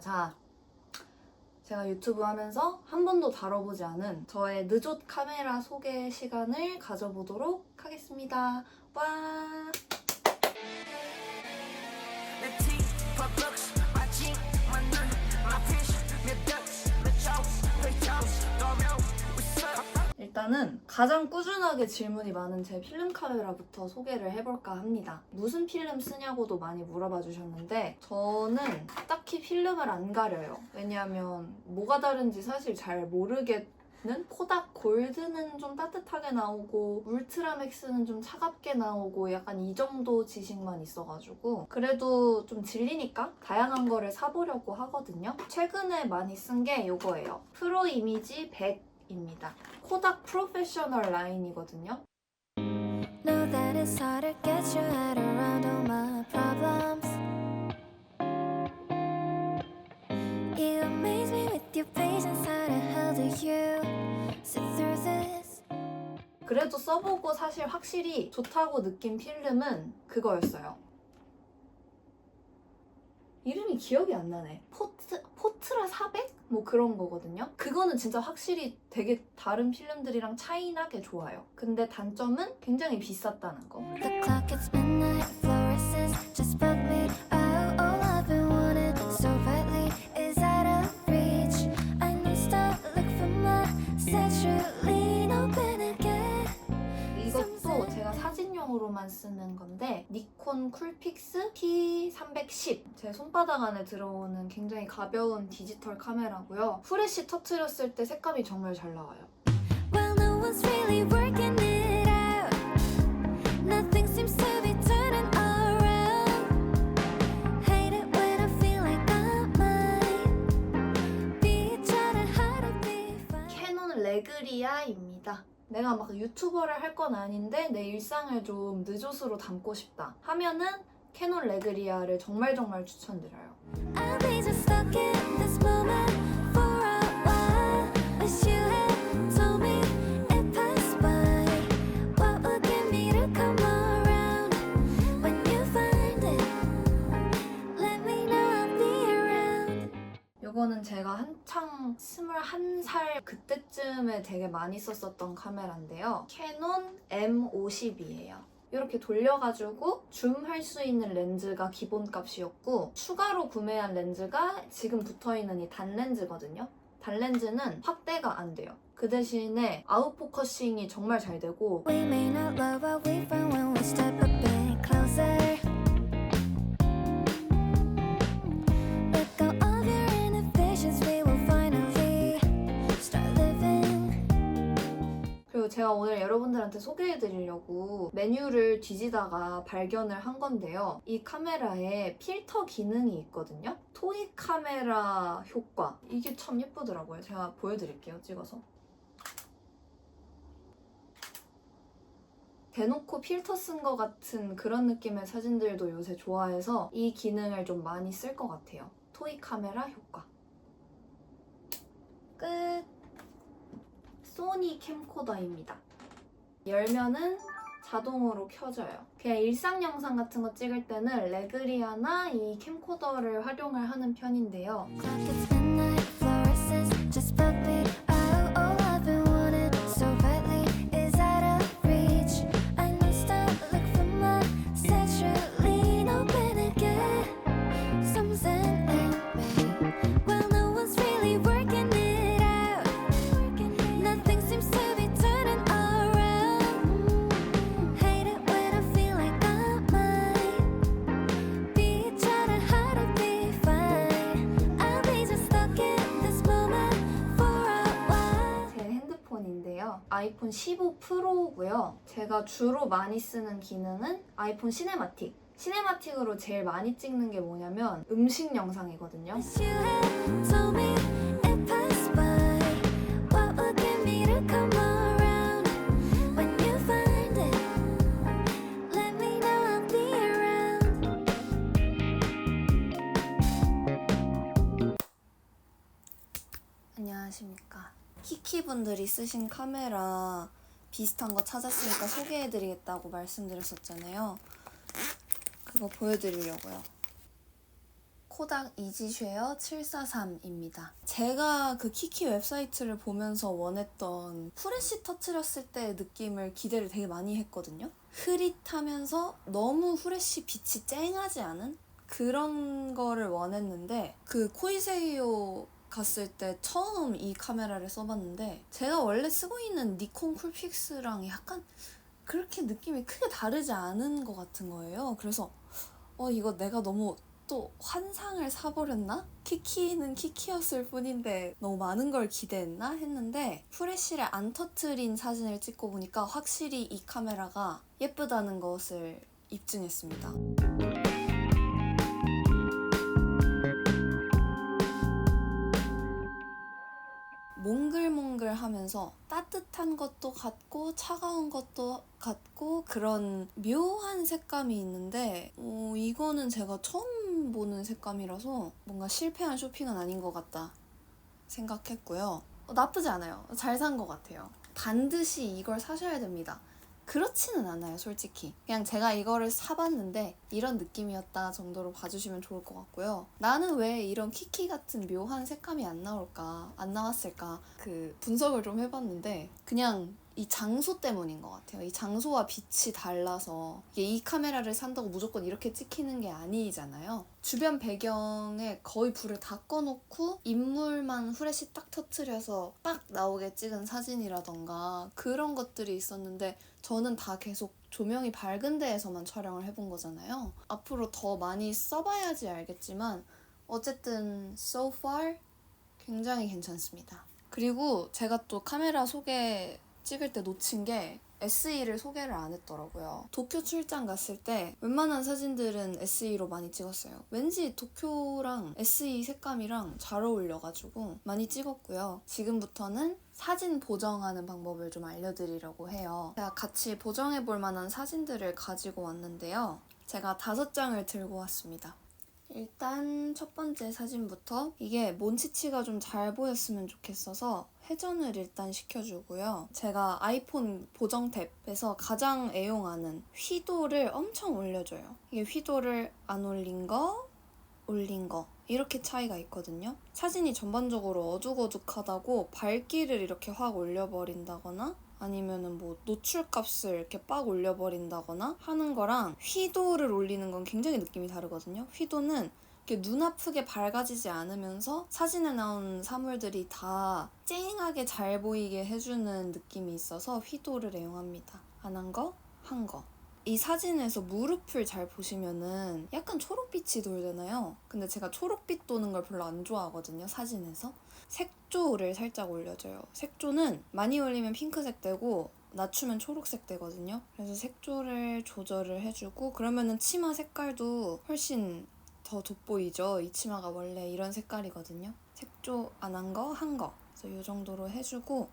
자. 제가 유튜브 하면서 한 번도 다뤄보지 않은 저의 느좋 카메라 소개 시간을 가져보도록 하겠습니다. 와! 일단은 가장 꾸준하게 질문이 많은 제 필름 카메라부터 소개를 해볼까 합니다. 무슨 필름 쓰냐고도 많이 물어봐 주셨는데 저는 딱히 필름을 안 가려요. 왜냐하면 뭐가 다른지 사실 잘 모르겠는 코닥 골드는 좀 따뜻하게 나오고 울트라맥스는 좀 차갑게 나오고 약간 이 정도 지식만 있어가지고 그래도 좀 질리니까 다양한 거를 사보려고 하거든요. 최근에 많이 쓴 게 이거예요. 프로 이미지 100입니다. 코닥 프로페셔널 라인이거든요. Know that it's hard to get your head around all my problems. You amaze me with your patience. How the hell do you sit through this? 그래도 써보고 사실 확실히 좋다고 느낀 필름은 그거였어요. 이름이 기억이 안 나네. 포트라 400? 뭐 그런 거거든요. 그거는 진짜 확실히 되게 다른 필름들이랑 차이 나게 좋아요. 근데 단점은 굉장히 비쌌다는 거. The clock it's midnight, fluorescence just bug me out. All I've been wanting so badly is out of reach. I need to stop, look for my statue, lean open again. 이것도 제가 사진용으로만 쓰는 건데 니콘 쿨픽스 T310 제 손바닥 안에 들어오는 굉장히 가벼운 디지털 카메라고요. 후레쉬 터트렸을 때 색감이 정말 잘 나와요. Well, no one's really working it out. Nothing seems to be turning around. Hate it when I feel like I might be trying hard to be fine. 캐논 레그리아입니다. 내가 막 유튜버를 할 건 아닌데 내 일상을 좀 느좋으로 담고 싶다 하면은 캐논 레그리아를 정말 추천드려요. I'll be just stuck in this moment for a while. Wish you had told me it passed by. What would get me to come around when you find it? Let me know I'll be around. 요거는 제가 한창 21살 그때쯤에 되게 많이 썼었던 카메라인데요. 캐논 M50이에요. 이렇게 돌려가지고 줌할 수 있는 렌즈가 기본값이었고 추가로 구매한 렌즈가 지금 붙어있는 이 단렌즈거든요. 단렌즈는 확대가 안 돼요. 그 대신에 아웃포커싱이 정말 잘 되고 We may not love what we found when we step a bit closer. Let go of your inhibitions, we will finally start living. 그리고 제가 오늘 여러분들한테 소개해드리려고 메뉴를 뒤지다가 발견을 한 건데요. 이 카메라에 필터 기능이 있거든요. 토이 카메라 효과. 이게 참 예쁘더라고요. 제가 보여드릴게요. 찍어서. 대놓고 필터 쓴 것 같은 그런 느낌의 사진들도 요새 좋아해서 이 기능을 좀 많이 쓸 것 같아요. 토이 카메라 효과. 끝! 소니 캠코더입니다. 열면은 자동으로 켜져요. 그냥 일상 영상 같은 거 찍을 때는 레그리아나 이 캠코더를 활용을 하는 편인데요. 아이폰 15 프로고요. 제가 주로 많이 쓰는 기능은 아이폰 시네마틱. 시네마틱으로 제일 많이 찍는 게 뭐냐면 음식 영상이거든요. 안녕하십니까. 키키분들이 쓰신 카메라 비슷한 거 찾았으니까 소개해드리겠다고 말씀드렸었잖아요. 그거 보여드리려고요. 코닥 이지쉐어 743입니다. 제가 그 키키 웹사이트를 보면서 원했던 프레쉬 터트렸을 때의 느낌을 기대를 되게 많이 했거든요. 흐릿하면서 너무 후레쉬 빛이 쨍하지 않은 그런 거를 원했는데, 그 코이세이오 갔을 때 처음 이 카메라를 써봤는데 제가 원래 쓰고 있는 니콘 쿨픽스랑 약간 그렇게 느낌이 크게 다르지 않은 것 같은 거예요. 그래서 이거 내가 너무 또 환상을 사버렸나? 키키는 키키였을 뿐인데 너무 많은 걸 기대했나? 했는데 프레쉬를 안 터트린 사진을 찍고 보니까 확실히 이 카메라가 예쁘다는 것을 입증했습니다. 몽글몽글하면서 따뜻한 것도 같고 차가운 것도 같고 그런 묘한 색감이 있는데 이거는 제가 처음 보는 색감이라서 뭔가 실패한 쇼핑은 아닌 것 같다 생각했고요. 나쁘지 않아요. 잘 산 것 같아요. 반드시 이걸 사셔야 됩니다. 그렇지는 않아요, 솔직히. 그냥 제가 이거를 사봤는데 이런 느낌이었다 정도로 봐주시면 좋을 것 같고요. 나는 왜 이런 키키 같은 묘한 색감이 안 나왔을까 그 분석을 좀 해봤는데 그냥 이 장소 때문인 것 같아요. 이 장소와 빛이 달라서 이게 이 카메라를 산다고 무조건 이렇게 찍히는 게 아니잖아요. 주변 배경에 거의 불을 다 꺼놓고 인물만 후레쉬 딱 터트려서 딱 나오게 찍은 사진이라던가 그런 것들이 있었는데 저는 다 계속 조명이 밝은 데에서만 촬영을 해본 거잖아요. 앞으로 더 많이 써봐야지 알겠지만 어쨌든 so far 굉장히 괜찮습니다. 그리고 제가 또 카메라 찍을 때 놓친 게 SE를 소개를 안 했더라고요. 도쿄 출장 갔을 때 웬만한 사진들은 SE로 많이 찍었어요. 왠지 도쿄랑 SE 색감이랑 잘 어울려가지고 많이 찍었고요. 지금부터는 사진 보정하는 방법을 좀 알려드리려고 해요. 제가 같이 보정해볼 만한 사진들을 가지고 왔는데요. 제가 5장을 들고 왔습니다. 일단 첫 번째 사진부터 이게 몬치치가 좀 잘 보였으면 좋겠어서 회전을 일단 시켜주고요. 제가 아이폰 보정 탭에서 가장 애용하는 휘도를 엄청 올려줘요. 이게 휘도를 안 올린 거, 올린 거 이렇게 차이가 있거든요. 사진이 전반적으로 어둑어둑하다고 밝기를 이렇게 확 올려버린다거나 아니면은 뭐 노출값을 이렇게 빡 올려버린다거나 하는 거랑 휘도를 올리는 건 굉장히 느낌이 다르거든요. 휘도는 이렇게 눈 아프게 밝아지지 않으면서 사진에 나온 사물들이 다 쨍하게 잘 보이게 해주는 느낌이 있어서 휘도를 애용합니다. 안 한 거, 한 거. 이 사진에서 무릎을 잘 보시면은 약간 초록빛이 돌잖아요. 근데 제가 초록빛 도는 걸 별로 안 좋아하거든요, 사진에서. 색조를 살짝 올려줘요. 색조는 많이 올리면 핑크색 되고 낮추면 초록색 되거든요. 그래서 색조를 조절을 해주고 그러면은 치마 색깔도 훨씬 더 돋보이죠. 이 치마가 원래 이런 색깔이거든요. 색조 안 한 거, 한 거. 그래서 이 정도로 해주고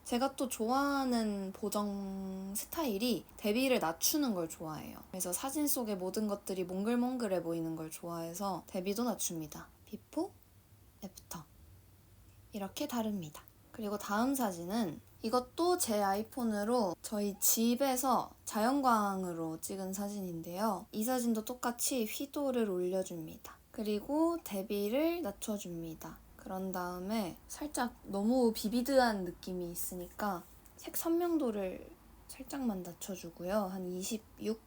제가 또 좋아하는 보정 스타일이 대비를 낮추는 걸 좋아해요. 그래서 사진 속의 모든 것들이 몽글몽글해 보이는 걸 좋아해서 대비도 낮춥니다. 비포, 애프터. 이렇게 다릅니다. 그리고 다음 사진은 이것도 제 아이폰으로 저희 집에서 자연광으로 찍은 사진인데요. 이 사진도 똑같이 휘도를 올려줍니다. 그리고 대비를 낮춰줍니다. 그런 다음에 살짝 너무 비비드한 느낌이 있으니까 색 선명도를 살짝만 낮춰주고요. 한 26?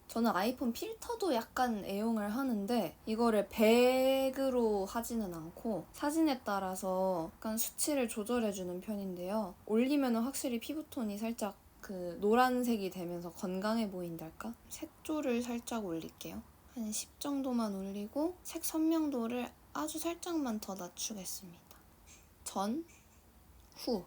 저는 아이폰 필터도 약간 애용을 하는데 이거를 100으로 하지는 않고 사진에 따라서 약간 수치를 조절해주는 편인데요. 올리면 확실히 피부톤이 살짝 그 노란색이 되면서 건강해 보인달까? 색조를 살짝 올릴게요. 한 10 정도만 올리고 색 선명도를 아주 살짝만 더 낮추겠습니다. 전, 후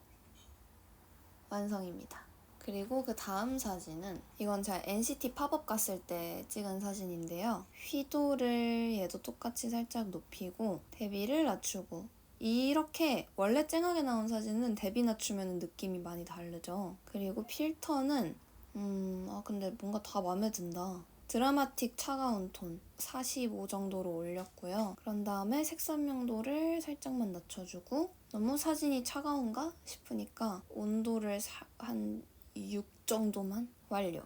완성입니다. 그리고 그 다음 사진은 이건 제가 NCT 팝업 갔을 때 찍은 사진인데요. 휘도를 얘도 똑같이 살짝 높이고 대비를 낮추고 이렇게 원래 쨍하게 나온 사진은 대비 낮추면 느낌이 많이 다르죠. 그리고 필터는 근데 뭔가 다 마음에 든다. 드라마틱 차가운 톤 45 정도로 올렸고요. 그런 다음에 색선명도를 살짝만 낮춰주고 너무 사진이 차가운가 싶으니까 온도를 한 6 정도만 완료.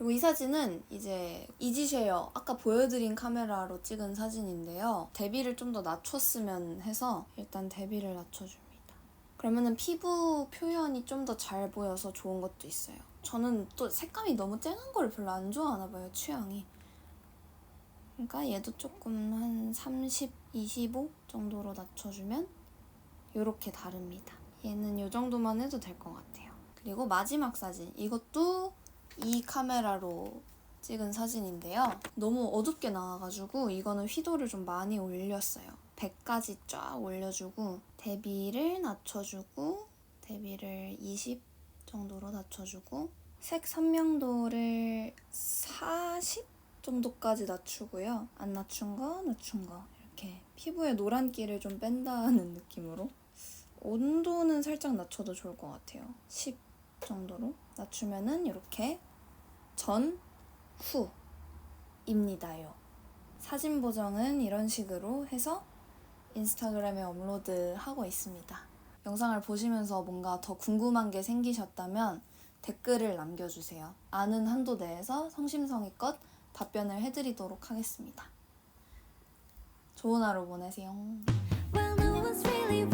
그리고 이 사진은 이제 이지쉐어 아까 보여드린 카메라로 찍은 사진인데요. 대비를 좀 더 낮췄으면 해서 일단 대비를 낮춰줍니다. 그러면은 피부 표현이 좀 더 잘 보여서 좋은 것도 있어요. 저는 또 색감이 너무 쨍한 거를 별로 안 좋아하나 봐요, 취향이. 그러니까 얘도 조금 한 30, 25 정도로 낮춰주면 이렇게 다릅니다. 얘는 이 정도만 해도 될 것 같아요. 그리고 마지막 사진, 이것도 이 카메라로 찍은 사진인데요. 너무 어둡게 나와가지고 이거는 휘도를 좀 많이 올렸어요. 100까지 쫙 올려주고 대비를 낮춰주고 대비를 20 정도로 낮춰주고 색 선명도를 40 정도까지 낮추고요. 안 낮춘 거, 낮춘 거 이렇게 피부에 노란기를 좀 뺀다는 느낌으로 온도는 살짝 낮춰도 좋을 것 같아요. 10 정도로 낮추면은 이렇게 전, 후입니다요. 사진 보정은 이런 식으로 해서 인스타그램에 업로드하고 있습니다. 영상을 보시면서 뭔가 더 궁금한 게 생기셨다면 댓글을 남겨주세요. 아는 한도 내에서 성심성의껏 답변을 해드리도록 하겠습니다. 좋은 하루 보내세요. Well, no one's really